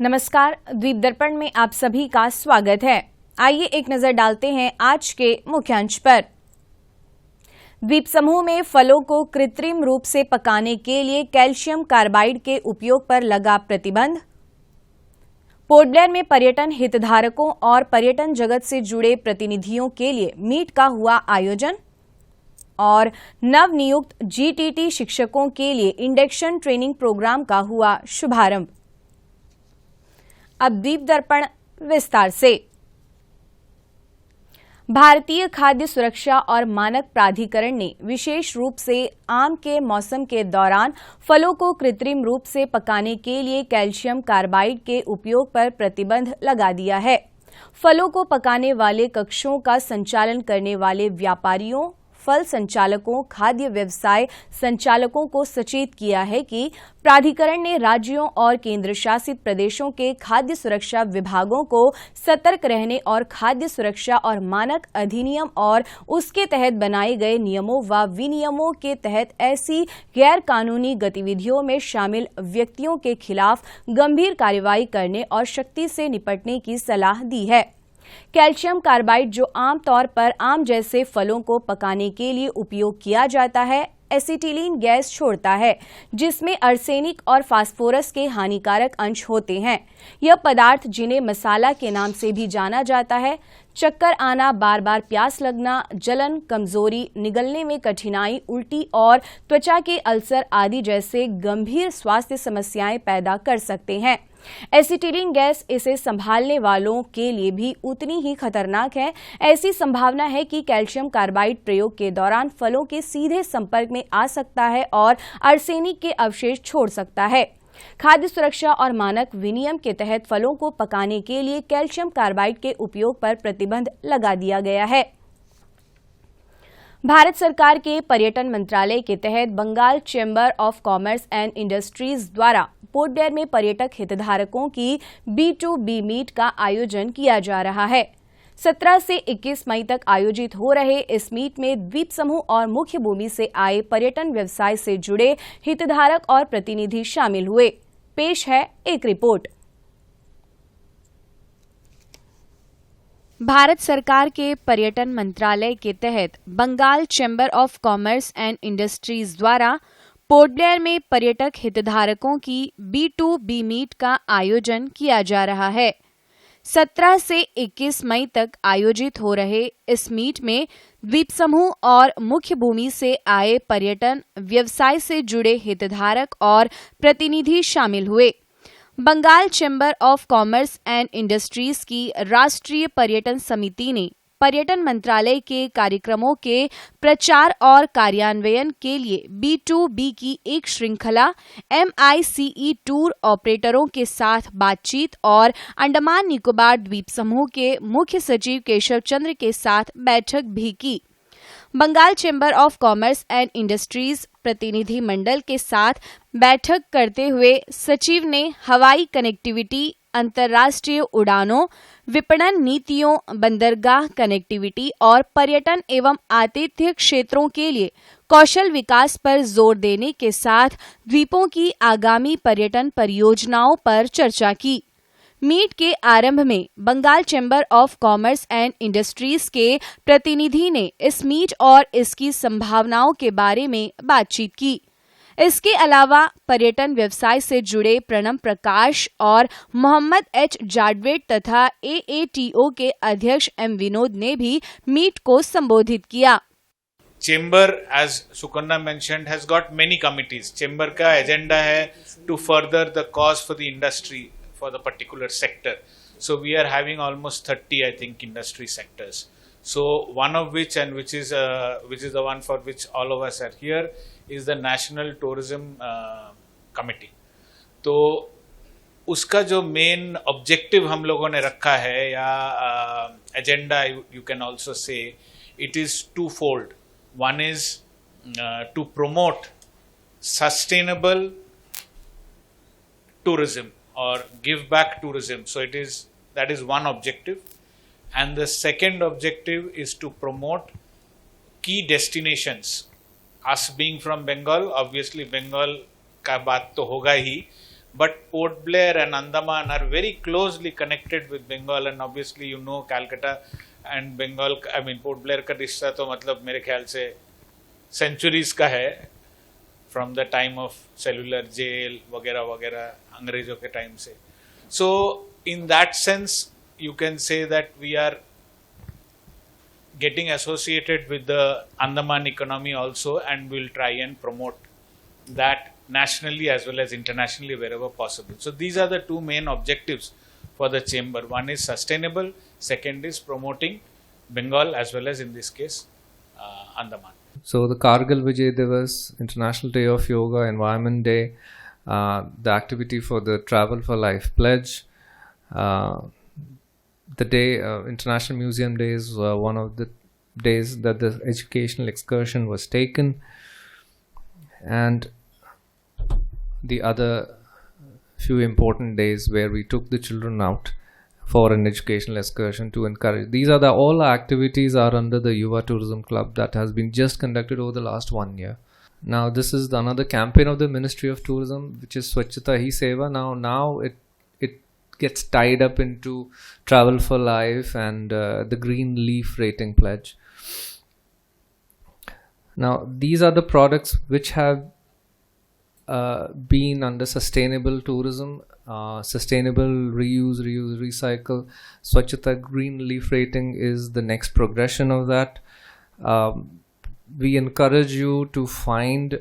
नमस्कार, द्वीप दर्पण में आप सभी का स्वागत है। आइए एक नजर डालते हैं आज के मुख्यांश पर। द्वीप समूह में फलों को कृत्रिम रूप से पकाने के लिए कैल्शियम कार्बाइड के उपयोग पर लगा प्रतिबंध। पोर्ट ब्लेयर में पर्यटन हितधारकों और पर्यटन जगत से जुड़े प्रतिनिधियों के लिए मीट का हुआ आयोजन। और नवनियुक्त जीटीटी शिक्षकों के लिए इंडक्शन ट्रेनिंग प्रोग्राम का हुआ शुभारंभ। अब द्वीप दर्पण विस्तार से। भारतीय खाद्य सुरक्षा और मानक प्राधिकरण ने विशेष रूप से आम के मौसम के दौरान फलों को कृत्रिम रूप से पकाने के लिए कैल्शियम कार्बाइड के उपयोग पर प्रतिबंध लगा दिया है। फलों को पकाने वाले कक्षों का संचालन करने वाले व्यापारियों, फल संचालकों, खाद्य व्यवसाय संचालकों को सचेत किया है कि प्राधिकरण ने राज्यों और केंद्र शासित प्रदेशों के खाद्य सुरक्षा विभागों को सतर्क रहने और खाद्य सुरक्षा और मानक अधिनियम और उसके तहत बनाए गए नियमों व विनियमों के तहत ऐसी गैर कानूनी गतिविधियों में शामिल व्यक्तियों के खिलाफ गंभीर कार्रवाई करने और सख्ती से निपटने की सलाह दी है। कैल्शियम कार्बाइड, जो आमतौर पर आम जैसे फलों को पकाने के लिए उपयोग किया जाता है, एसिटिलीन गैस छोड़ता है, जिसमें आर्सेनिक और फास्फोरस के हानिकारक अंश होते हैं। यह पदार्थ, जिन्हें मसाला के नाम से भी जाना जाता है, चक्कर आना, बार बार प्यास लगना, जलन, कमजोरी, निगलने में कठिनाई, उल्टी और त्वचा के अल्सर आदि जैसे गंभीर स्वास्थ्य समस्याएं पैदा कर सकते हैं। एसिटिलीन गैस इसे संभालने वालों के लिए भी उतनी ही खतरनाक है। ऐसी संभावना है कि कैल्शियम कार्बाइड प्रयोग के दौरान फलों के सीधे संपर्क में आ सकता है और आर्सेनिक के अवशेष छोड़ सकता है। खाद्य सुरक्षा और मानक विनियम के तहत फलों को पकाने के लिए कैल्शियम कार्बाइड के उपयोग पर प्रतिबंध लगा दिया गया है। भारत सरकार के पर्यटन मंत्रालय के तहत Bengal chamber of commerce and industries द्वारा पोर्ट ब्लेयर में पर्यटक हितधारकों की B2B मीट का आयोजन किया जा रहा है। 17 से 21 मई तक आयोजित हो रहे इस मीट में द्वीप समूह और मुख्य भूमि से आए पर्यटन व्यवसाय से जुड़े हितधारक और प्रतिनिधि शामिल हुए। पेश है एक रिपोर्ट। भारत सरकार के पर्यटन मंत्रालय के तहत Bengal chamber of commerce and industries द्वारा पोर्ट ब्लेयर में पर्यटक हितधारकों की B2B मीट का आयोजन किया जा रहा है। 17 से 21 मई तक आयोजित हो रहे इस मीट में द्वीप समूह और मुख्य भूमि से आए पर्यटन व्यवसाय से जुड़े हितधारक और प्रतिनिधि शामिल हुए। Bengal chamber of commerce and industries की राष्ट्रीय पर्यटन समिति ने पर्यटन मंत्रालय के कार्यक्रमों के प्रचार और कार्यान्वयन के लिए B2B की एक श्रृंखला MICE टूर ऑपरेटरों के साथ बातचीत और अंडमान निकोबार द्वीप समूह के मुख्य सचिव केशव चंद्र के साथ बैठक भी की। Bengal chamber of commerce and industries प्रतिनिधि मंडल के साथ बैठक करते हुए सचिव ने हवाई कनेक्टिविटी, अंतर्राष्ट्रीय उड़ानों, विपणन नीतियों, बंदरगाह कनेक्टिविटी और पर्यटन एवं आतिथ्य क्षेत्रों के लिए कौशल विकास पर जोर देने के साथ द्वीपों की आगामी पर्यटन परियोजनाओं पर चर्चा की। मीट के आरंभ में Bengal chamber of commerce and industries के प्रतिनिधि ने इस मीट और इसकी संभावनाओं के बारे में बातचीत की। इसके अलावा पर्यटन व्यवसाय से जुड़े प्रणम प्रकाश और मोहम्मद H जाडवेट तथा AATO के अध्यक्ष M विनोद ने भी मीट को संबोधित किया। Chamber, as Sukarna mentioned, has got many committees. Chamber का एजेंडा है to further the cause for the industry for the particular sector. So we are having almost 30, I think, industry sectors. So one of which, and which is the one for which all of us are here, is the National Tourism Committee. तो उसका जो main objective हम लोगों ने रखा है या agenda, you can also say, it is twofold. One is to promote sustainable tourism or give back tourism. So that is one objective. And the second objective is to promote key destinations. Us being from Bengal, obviously Bengal का बात तो होगा ही, but Port Blair and Andaman are very closely connected with Bengal, and obviously you know Calcutta and Bengal, I mean Port Blair का रिश्ता तो मतलब मेरे ख्याल से centuries का है, from the time of cellular jail वगैरह वगैरह अंग्रेजों के time से. So in that sense you can say that we are getting associated with the Andaman economy also, and we'll try and promote that nationally as well as internationally wherever possible. So these are the two main objectives for the chamber. One is sustainable, second is promoting Bengal as well as in this case Andaman. So the Kargil Vijay Divas, International Day of Yoga, Environment Day, the activity for the Travel for Life pledge, the day International Museum Day is one of the days that the educational excursion was taken, and the other few important days where we took the children out for an educational excursion to encourage. These are all activities are under the Yuva Tourism Club that has been just conducted over the last 1 year. Now this is another campaign of the Ministry of Tourism, which is Swachhata Hi Seva. Now it gets tied up into Travel for Life and the Green Leaf Rating Pledge. Now these are the products which have been under sustainable tourism, sustainable reuse, recycle. Swachhata Green Leaf Rating is the next progression of that. We encourage you to find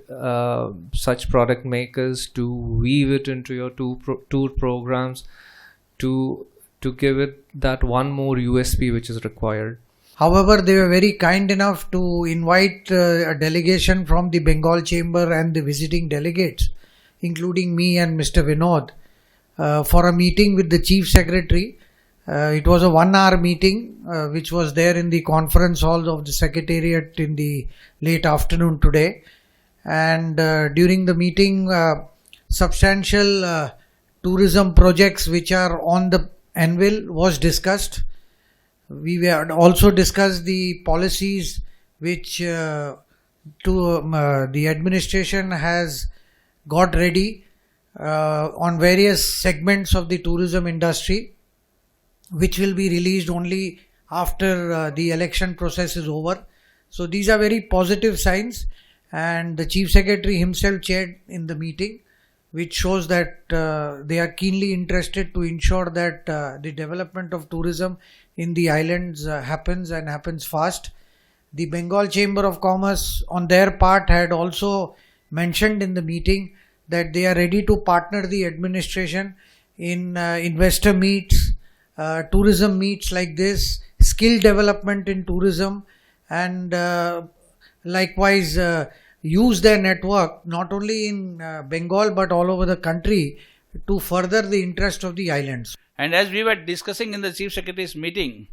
such product makers, to weave it into your tour programs, to give it that one more USP which is required. However, they were very kind enough to invite a delegation from the Bengal Chamber and the visiting delegates, including me and Mr. Vinod, for a meeting with the Chief Secretary. It was a 1-hour meeting which was there in the conference hall of the Secretariat in the late afternoon today. And during the meeting, substantial tourism projects which are on the anvil was discussed. We had also discussed the policies which the administration has got ready on various segments of the tourism industry, which will be released only after the election process is over. So these are very positive signs, and the Chief Secretary himself chaired in the meeting, which shows that they are keenly interested to ensure that the development of tourism in the islands happens and happens fast. The Bengal Chamber of Commerce on their part had also mentioned in the meeting that they are ready to partner the administration in investor meets, tourism meets like this, skill development in tourism, and likewise use their network not only in Bengal but all over the country to further the interest of the islands. And as we were discussing in the Chief Secretary's meeting,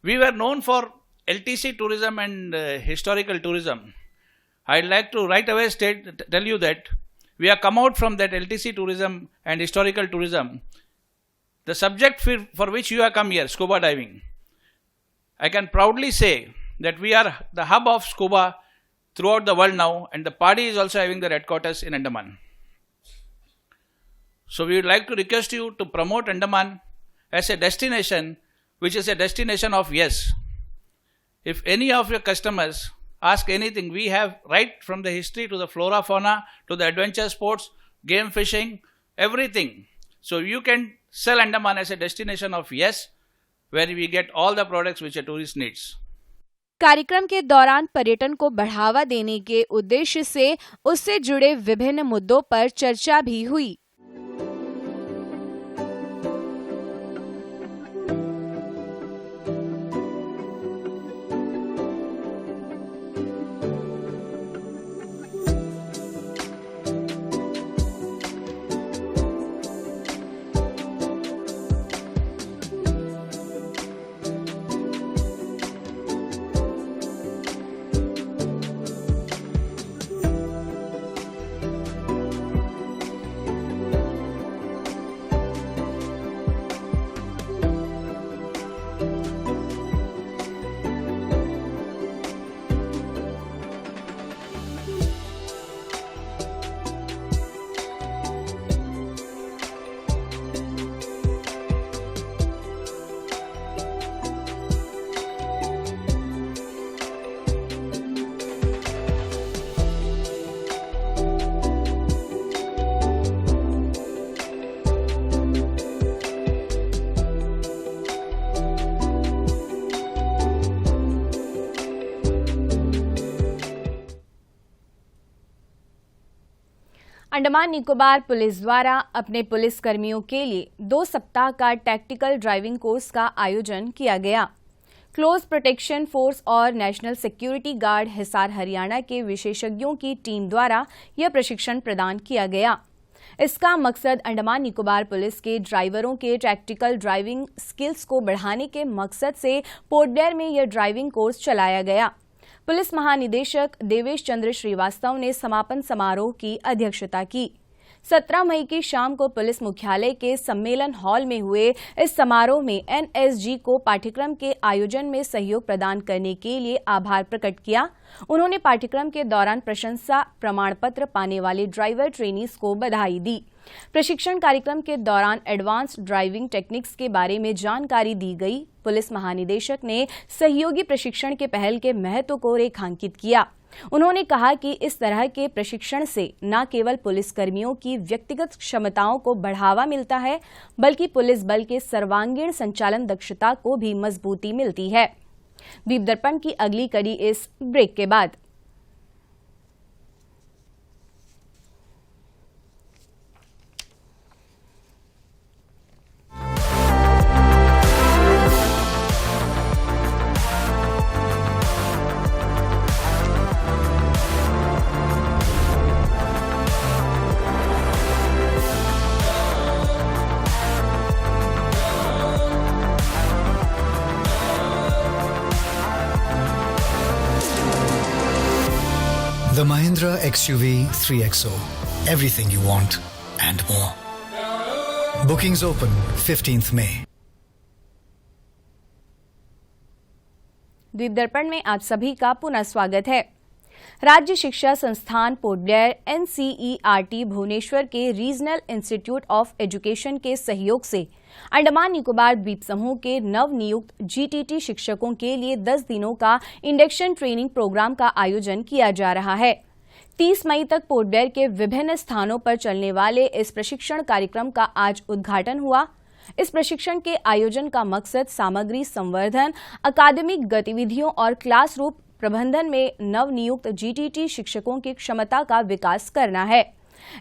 we were known for LTC tourism and historical tourism. I'd like to right away tell you that we have come out from that LTC tourism and historical tourism. The subject for which you have come here, scuba diving, I can proudly say that we are the hub of scuba throughout the world now, and the party is also having their headquarters in Andaman. So we would like to request you to promote Andaman as a destination which is a destination of yes. If any of your customers ask anything, we have right from the history to the flora, fauna, to the adventure sports, game fishing, everything. So you can sell Andaman as a destination of yes, where we get all the products which a tourist needs. कार्यक्रम के दौरान पर्यटन को बढ़ावा देने के उद्देश्य से उससे जुड़े विभिन्न मुद्दों पर चर्चा भी हुई। अंडमान निकोबार पुलिस द्वारा अपने पुलिस कर्मियों के लिए 2 सप्ताह का टैक्टिकल ड्राइविंग कोर्स का आयोजन किया गया। क्लोज प्रोटेक्शन फोर्स और national security guard Hisar Haryana के विशेषज्ञों की टीम द्वारा यह प्रशिक्षण प्रदान किया गया। इसका मकसद अंडमान निकोबार पुलिस के ड्राइवरों के टैक्टिकल ड्राइविंग स्किल्स को बढ़ाने के मकसद से पोर्ट ब्लेयर में यह ड्राइविंग कोर्स चलाया गया। पुलिस महानिदेशक देवेश चंद्र श्रीवास्तव ने समापन समारोह की अध्यक्षता की। 17 मई की शाम को पुलिस मुख्यालय के सम्मेलन हॉल में हुए इस समारोह में एनएसजी को पाठ्यक्रम के आयोजन में सहयोग प्रदान करने के लिए आभार प्रकट किया। उन्होंने पाठ्यक्रम के दौरान प्रशंसा प्रमाण पत्र पाने वाले ड्राइवर ट्रेनीज को बधाई दी। प्रशिक्षण कार्यक्रम के दौरान एडवांस्ड ड्राइविंग टेक्निक्स के बारे में जानकारी दी गई। पुलिस महानिदेशक ने सहयोगी प्रशिक्षण के पहल के महत्व को रेखांकित किया। उन्होंने कहा कि इस तरह के प्रशिक्षण से न केवल पुलिस कर्मियों की व्यक्तिगत क्षमताओं को बढ़ावा मिलता है, बल्कि पुलिस बल के सर्वांगीण संचालन दक्षता को भी मजबूती मिलती है। दीप दर्पण की अगली कड़ी इस ब्रेक के बाद। The Mahindra XUV 3XO. Everything you want and more. Bookings open 15th May. द्वीप दर्पण में आप सभी का पुनः स्वागत है। राज्य शिक्षा संस्थान पोर्ट ब्लेयर NCERT भुवनेश्वर के रीजनल इंस्टीट्यूट ऑफ एजुकेशन के सहयोग से अंडमान निकोबार द्वीप समूह के नवनियुक्त GTT शिक्षकों के लिए 10 दिनों का इंडक्शन ट्रेनिंग प्रोग्राम का आयोजन किया जा रहा है। 30 मई तक पोर्ट ब्लेयर के विभिन्न स्थानों पर चलने वाले इस प्रशिक्षण कार्यक्रम का आज उद्घाटन हुआ। इस प्रशिक्षण के आयोजन का मकसद सामग्री संवर्धन, अकादमिक गतिविधियों और क्लासरूम प्रबंधन में नवनियुक्त GTT शिक्षकों की क्षमता का विकास करना है।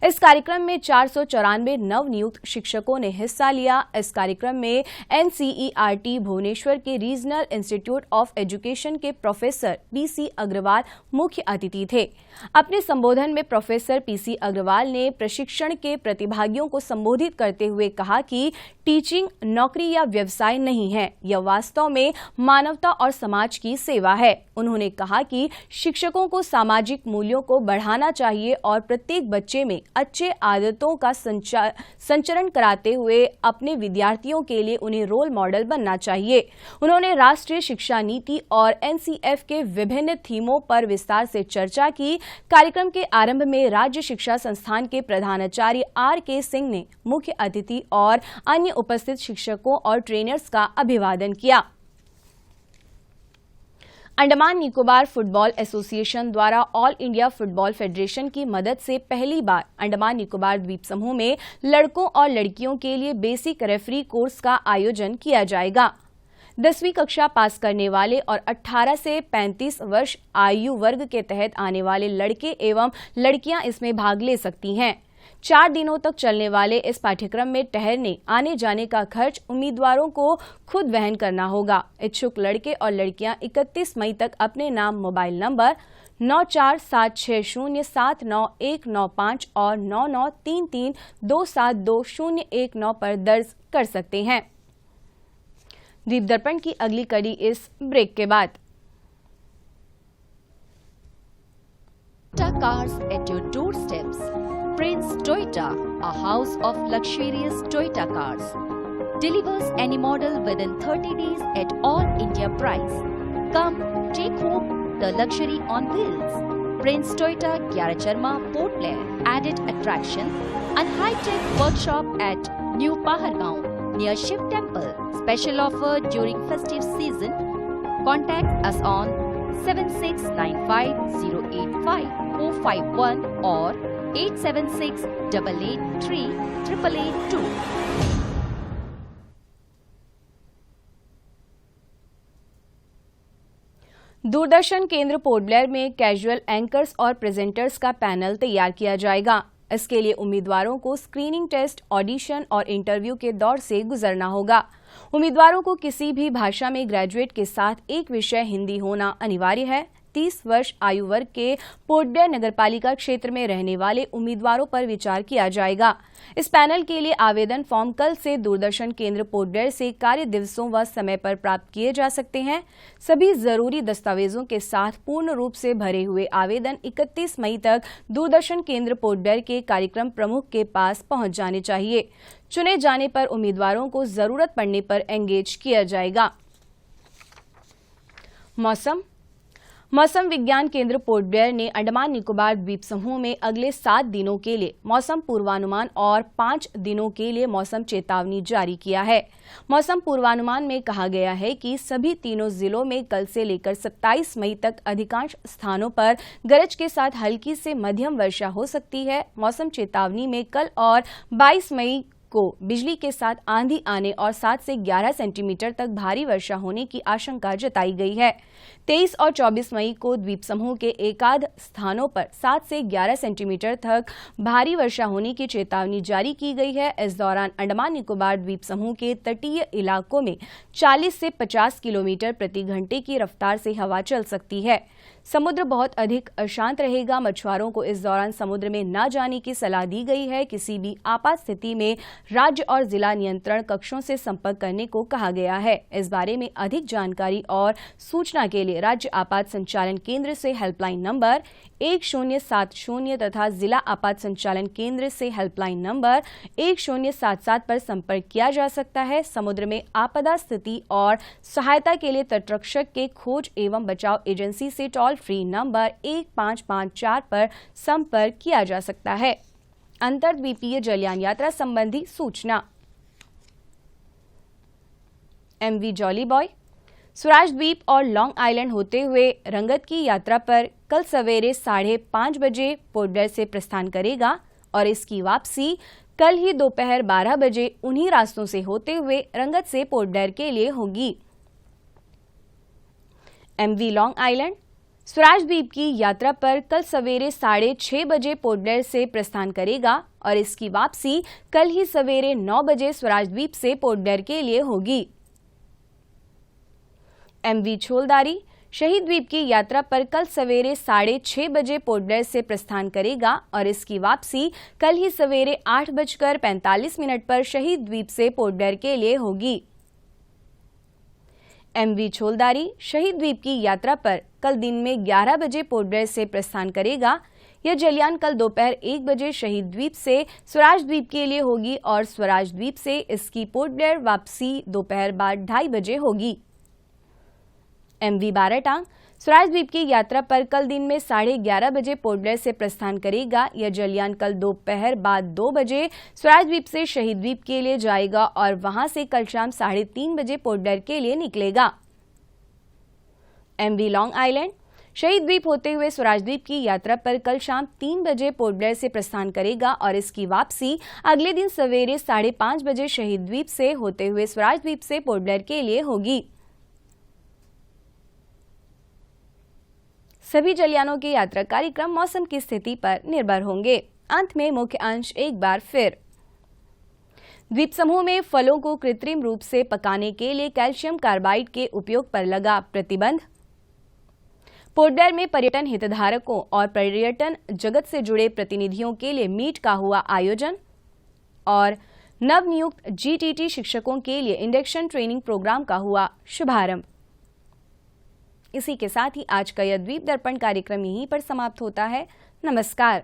इस कार्यक्रम में 494 नवनियुक्त शिक्षकों ने हिस्सा लिया। इस कार्यक्रम में NCERT भुवनेश्वर के रीजनल इंस्टीट्यूट ऑफ एजुकेशन के प्रोफेसर PC अग्रवाल मुख्य अतिथि थे। अपने संबोधन में प्रोफेसर PC अग्रवाल ने प्रशिक्षण के प्रतिभागियों को संबोधित करते हुए कहा कि टीचिंग नौकरी या व्यवसाय नहीं है, यह वास्तव में मानवता और समाज की सेवा है। उन्होंने कहा कि शिक्षकों को सामाजिक मूल्यों को बढ़ाना चाहिए और प्रत्येक बच्चे में अच्छे आदतों का संचरण कराते हुए अपने विद्यार्थियों के लिए उन्हें रोल मॉडल बनना चाहिए। उन्होंने राष्ट्रीय शिक्षा नीति और NCF के विभिन्न थीमों पर विस्तार से चर्चा की। कार्यक्रम के आरंभ में राज्य शिक्षा संस्थान के प्रधानाचार्य RK सिंह ने मुख्य अतिथि और अन्य उपस्थित शिक्षकों और ट्रेनर्स का अभिवादन किया। अंडमान निकोबार फुटबॉल एसोसिएशन द्वारा ऑल इंडिया फुटबॉल फेडरेशन की मदद से पहली बार अंडमान निकोबार द्वीप समूह में लड़कों और लड़कियों के लिए बेसिक रेफरी कोर्स का आयोजन किया जाएगा। 10वीं कक्षा पास करने वाले और 18 से 35 वर्ष आयु वर्ग के तहत आने वाले लड़के एवं लड़कियां इसमें भाग ले सकती हैं। 4 दिनों तक चलने वाले इस पाठ्यक्रम में ठहरने आने जाने का खर्च उम्मीदवारों को खुद वहन करना होगा। इच्छुक लड़के और लड़कियां 31 मई तक अपने नाम, मोबाइल नंबर 9476079195 और 9933272019 पर दर्ज कर सकते हैं। दीप दर्पण की अगली कड़ी इस ब्रेक के बाद। Toyota cars at your doorsteps. Prince Toyota, a house of luxurious Toyota cars, delivers any model within 30 days at all India price. Come take home the luxury on wheels. Prince Toyota, Gyaracharma, Port Blair, added attraction and high-tech workshop at New Pahargaon near Shiv Temple. Special offer during festive season. Contact us on 7695085451 or 8768838882. Doordarshan केंद्र port Blair में casual anchors और presenters का panel तैयार किया जाएगा। इसके लिए उम्मीदवारों को स्क्रीनिंग टेस्ट, ऑडिशन और इंटरव्यू के दौर से गुजरना होगा। उम्मीदवारों को किसी भी भाषा में ग्रेजुएट के साथ एक विषय हिंदी होना अनिवार्य है। 30 वर्ष आयु वर्ग के पोर्ट ब्लेयर नगरपालिका क्षेत्र में रहने वाले उम्मीदवारों पर विचार किया जाएगा। इस पैनल के लिए आवेदन फॉर्म कल से दूरदर्शन केंद्र पोर्ट ब्लेयर से कार्य दिवसों व समय पर प्राप्त किए जा सकते हैं। सभी जरूरी दस्तावेजों के साथ पूर्ण रूप से भरे हुए आवेदन 31 मई तक दूरदर्शन केंद्र पोर्ट ब्लेयर के कार्यक्रम प्रमुख के पास पहुंच जाने चाहिए। चुने जाने पर उम्मीदवारों को जरूरत पड़ने पर एंगेज किया जाएगा। मौसम विज्ञान केंद्र पोर्ट ब्लेयर ने अंडमान निकोबार द्वीप समूह में अगले 7 दिनों के लिए मौसम पूर्वानुमान और 5 दिनों के लिए मौसम चेतावनी जारी किया है। मौसम पूर्वानुमान में कहा गया है कि सभी तीनों जिलों में कल से लेकर 27 मई तक अधिकांश स्थानों पर गरज के साथ हल्की से मध्यम वर्षा हो सकती है। मौसम चेतावनी में कल और 22 मई को बिजली के साथ आंधी आने और 7 से 11 सेंटीमीटर तक भारी वर्षा होने की आशंका जताई गई है। 23 और 24 मई को द्वीप समूह के एकाध स्थानों पर 7 से 11 सेंटीमीटर तक भारी वर्षा होने की चेतावनी जारी की गई है। इस दौरान अंडमान निकोबार द्वीप समूह के तटीय इलाकों में 40 से 50 किलोमीटर प्रति घंटे की रफ्तार से हवा चल सकती है। समुद्र बहुत अधिक अशांत रहेगा। मछुआरों को इस दौरान समुद्र में न जाने की सलाह दी गई है। किसी भी आपात स्थिति में राज्य और जिला नियंत्रण कक्षों से संपर्क करने को कहा गया है। इस बारे में अधिक जानकारी और सूचना के लिए राज्य आपात संचालन केंद्र से हेल्पलाइन नंबर 1070 तथा जिला आपात संचालन केंद्र से हेल्पलाइन नंबर 1077 पर संपर्क किया जा सकता है। समुद्र में आपदा स्थिति और सहायता के लिए तटरक्षक के खोज एवं बचाव एजेंसी से टोल फ्री नंबर 1554 पर संपर्क किया जा सकता है। अंतर्द्वीपीय जलयान यात्रा संबंधी सूचना। MV जॉली बॉय स्वराज द्वीप और लॉन्ग आइलैंड होते हुए रंगत की यात्रा पर कल सवेरे 5:30 बजे पोर्ट ब्लेयर से प्रस्थान करेगा और इसकी वापसी कल ही दोपहर 12 बजे उन्हीं रास्तों से होते हुए रंगत से पोर्ट ब्लेयर के लिए होगी। MV लॉन्ग आइलैंड स्वराज द्वीप की यात्रा पर कल सवेरे 6:30 बजे पोर्ट ब्लेयर से प्रस्थान करेगा और इसकी वापसी कल ही सवेरे 9 बजे स्वराज द्वीप से पोर्ट ब्लेयर के लिए होगी। MV छोलदारी शहीद द्वीप की यात्रा पर कल सवेरे 6:30 बजे पोर्ट ब्लेयर से प्रस्थान करेगा और इसकी वापसी कल ही सवेरे 8:45 पर शहीद द्वीप से पोर्ट ब्लेयर के लिए होगी। MV छोलदारी शहीद द्वीप की यात्रा पर कल दिन में 11 बजे पोर्ट ब्लेयर से प्रस्थान करेगा। यह जलयान कल दोपहर 1 बजे शहीद द्वीप से स्वराज द्वीप के लिए होगी और स्वराज द्वीप से इसकी पोर्ट ब्लेयर वापसी दोपहर बाद 2:30 बजे होगी। MV बाराटांग स्वराज द्वीप की यात्रा पर कल दिन में 11:30 बजे पोर्ट ब्लेयर से प्रस्थान करेगा। यह जलयान कल दोपहर बाद 2 बजे स्वराज द्वीप से शहीद द्वीप के लिए जाएगा और वहां से कल शाम 3:30 बजे पोर्ट ब्लेयर के लिए निकलेगा। MV लॉन्ग आइलैंड शहीद द्वीप होते हुए स्वराज द्वीप की यात्रा पर कल शाम 3 बजे पोर्ट ब्लेयर से प्रस्थान करेगा और इसकी वापसी अगले दिन सवेरे 5:30 बजे शहीद द्वीप से होते हुए स्वराज द्वीप से पोर्ट ब्लेयर के लिए होगी। सभी जलयानों के यात्रा कार्यक्रम मौसम की स्थिति पर निर्भर होंगे। अंत में मुख्य अंश एक बार फिर। द्वीप समूह में फलों को कृत्रिम रूप से पकाने के लिए कैल्शियम कार्बाइड के उपयोग पर लगा प्रतिबंध। पोर्ट ब्लेयर में पर्यटन हितधारकों और पर्यटन जगत से जुड़े प्रतिनिधियों के लिए मीट का हुआ आयोजन और नवनियुक्त GTT शिक्षकों के लिए इंडक्शन ट्रेनिंग प्रोग्राम का हुआ शुभारंभ। इसी के साथ ही आज का यह द्वीप दर्पण कार्यक्रम यहीं पर समाप्त होता है। नमस्कार।